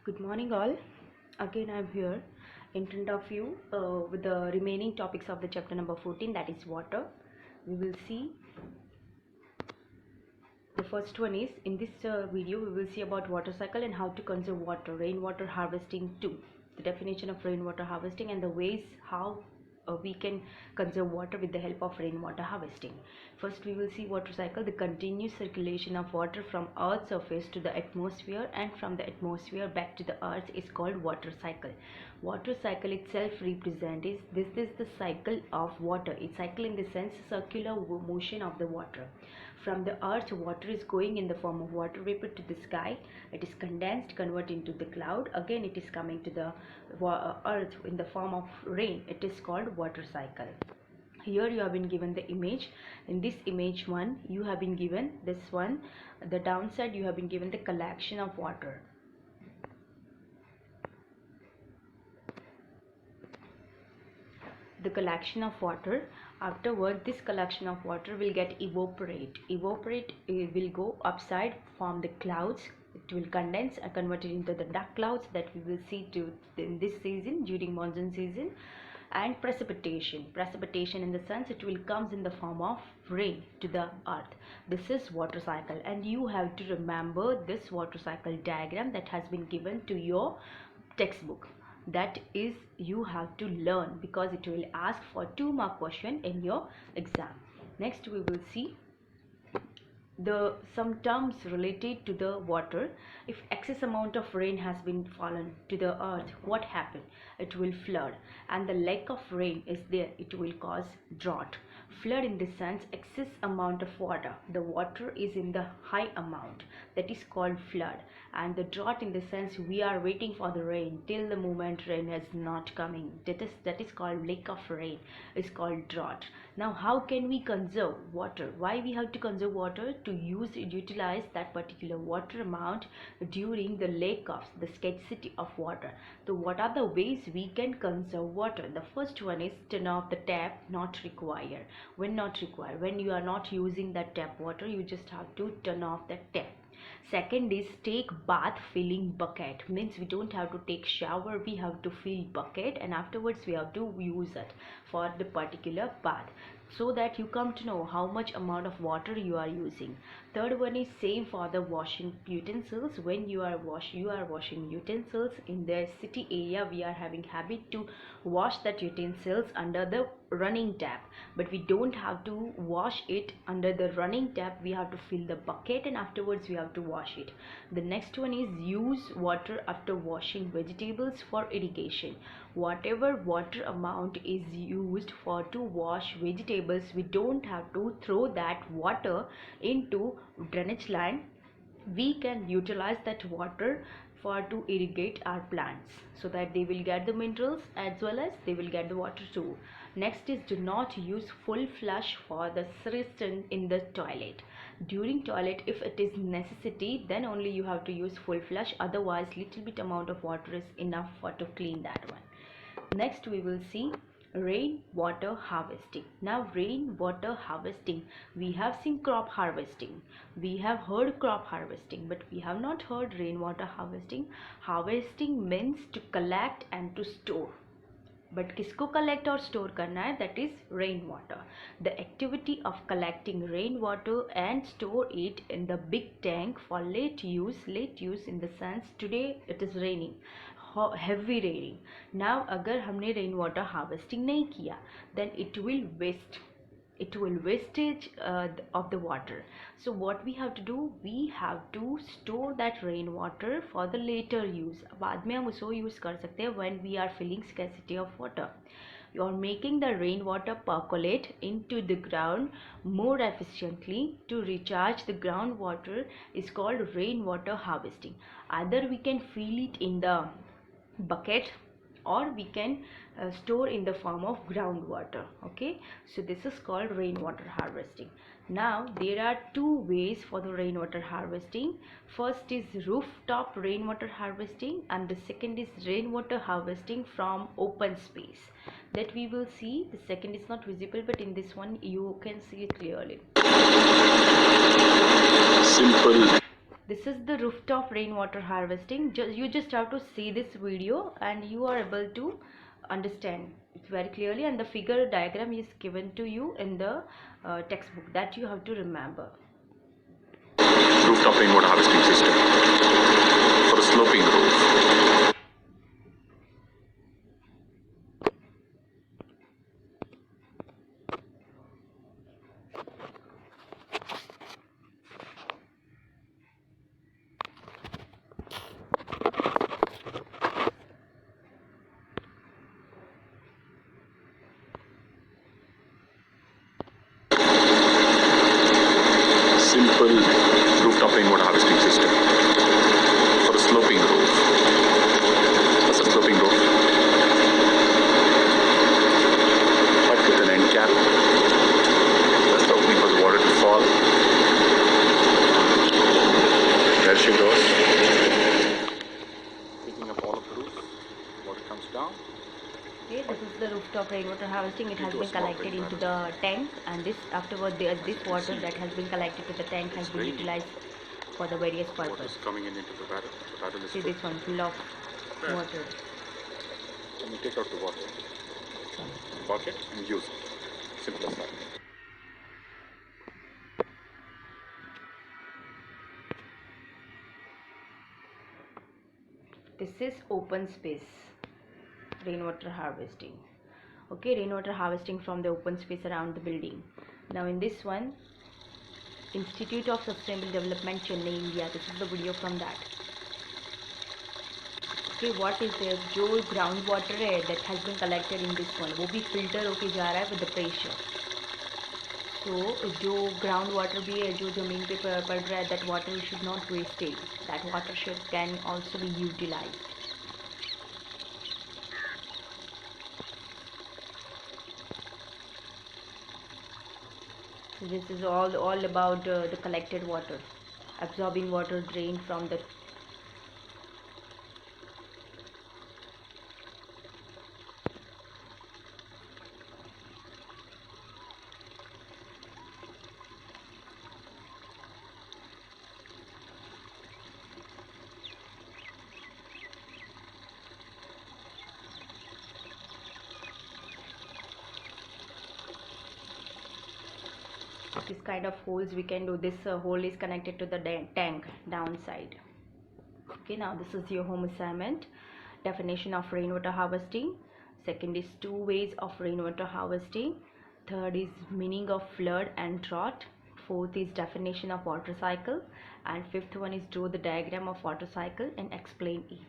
Good morning, all. Again, I'm here in front of you with the remaining topics of the chapter number 14, that is water. We will see the first one is in this video, we will see about water cycle and how to conserve water, rainwater harvesting too, the definition of rainwater harvesting and the ways how we can conserve water with the help of rainwater harvesting. First, we will see water cycle, the continuous circulation of water from Earth's surface to the atmosphere and from the atmosphere back to the earth is called water cycle. Water cycle itself represents this is the cycle of water. It's cycle in the sense circular motion of the water. From the earth, water is going in the form of water vapor to the sky. It is condensed, converted into the cloud. Again, it is coming to the earth in the form of rain. It is called water cycle. Here you have been given the image. In this image one, you have been given this one. The downside, you have been given the collection of water. The collection of water. Afterward, this collection of water will get evaporate. It will go upside, form the clouds. It will condense and convert it into the dark clouds that we will see in this season, during monsoon season. And precipitation in the sense it will comes in the form of rain to the earth. This is water cycle, and you have to remember this water cycle diagram that has been given to your textbook. That is, you have to learn because it will ask for 2-mark question in your exam. Next, we will see some terms related to the water. If excess amount of rain has been fallen to the earth, what happened? It will flood, and the lack of rain is there, it will cause drought. Flood in the sense excess amount of water, the water is in the high amount, that is called flood. And the drought in the sense we are waiting for the rain till the moment rain is not coming, that is called lack of rain, is called drought. Now, how can we conserve water? Why we have to conserve water? To utilize that particular water amount during the lack of the scarcity of water. So what are the ways we can conserve water? The first one is turn off the tap, not required. When not required, when you are not using that tap water, you just have to turn off that tap. Second is take bath filling bucket, means we don't have to take shower, we have to fill bucket and afterwards we have to use it for the particular bath, so that you come to know how much amount of water you are using. Third one is same for the washing utensils. When you are washing utensils in the city area, we are having habit to wash that utensils under the running tap, but we don't have to wash it under the running tap, we have to fill the bucket and afterwards we have to wash it. The next one is use water after washing vegetables for irrigation. Whatever water amount is used for to wash vegetables, we don't have to throw that water into drainage line. We can utilize that water for to irrigate our plants, so that they will get the minerals as well as they will get the water too. Next is do not use full flush for the cistern in the toilet. During toilet, if it is necessity, then only you have to use full flush, otherwise little bit amount of water is enough for to clean that one. Next, we will see rainwater harvesting. Now, rainwater harvesting, we have seen crop harvesting, we have heard crop harvesting, but we have not heard rainwater harvesting. Harvesting means to collect and to store, but किसको collect और store करना है? That is rainwater. The activity of collecting rainwater and store it in the big tank for late use in the sense today it is raining, heavy raining. Now अगर हमने rainwater harvesting नहीं किया, then it will wastage of the water. So what we have to do, we have to store that rainwater for the later use. बाद में हम उसको use कर सकते हैं when we are feeling scarcity of water. You are making the rainwater percolate into the ground more efficiently to recharge the groundwater is called rainwater harvesting. Either we can fill it in the bucket or we can store in the form of groundwater. Okay, so this is called rainwater harvesting. Now there are two ways for the rainwater harvesting. First is rooftop rainwater harvesting and the second is rainwater harvesting from open space, that we will see. The second is not visible, but in this one you can see it clearly. Simple. This is the rooftop rainwater harvesting. You just have to see this video and you are able to understand it very clearly, and the figure diagram is given to you in the textbook, that you have to remember. Rooftop rainwater harvesting system for a sloping roof. Simple rooftop rainwater harvesting system for a sloping roof. That's a sloping roof. But with an end cap. That's the opening for the water to fall. There she goes. Picking up all of the roof. Water comes down. Okay, this is the rooftop rainwater harvesting. It has been collected into the tank, and this afterward this water that has been collected to the tank has been utilized for the various Water purposes. is coming into the barrel. The barrel is See full. this one full of water. Then you take out the water, bucket, and use it. Simple as that. This is open space rainwater harvesting. Okay, rainwater harvesting from the open space around the building. Now in this one, Institute of Sustainable Development, Chennai, India. This is the video from that. Okay, what is there? जो ground water है that has been collected in this one, वो भी filter होके जा रहा है with the pressure. So जो ground water भी है, जो ज़मीन पे पड़ रहा है, that water should not wasted. That water can also be utilized. So this is all about the collected water, absorbing water drained from the this kind of holes we can do. This hole is connected to the tank downside. Okay, now this is your home assignment. Definition of rainwater harvesting. Second is 2 ways of rainwater harvesting. Third is meaning of flood and drought. Fourth is definition of water cycle, and fifth one is draw the diagram of water cycle and explain it.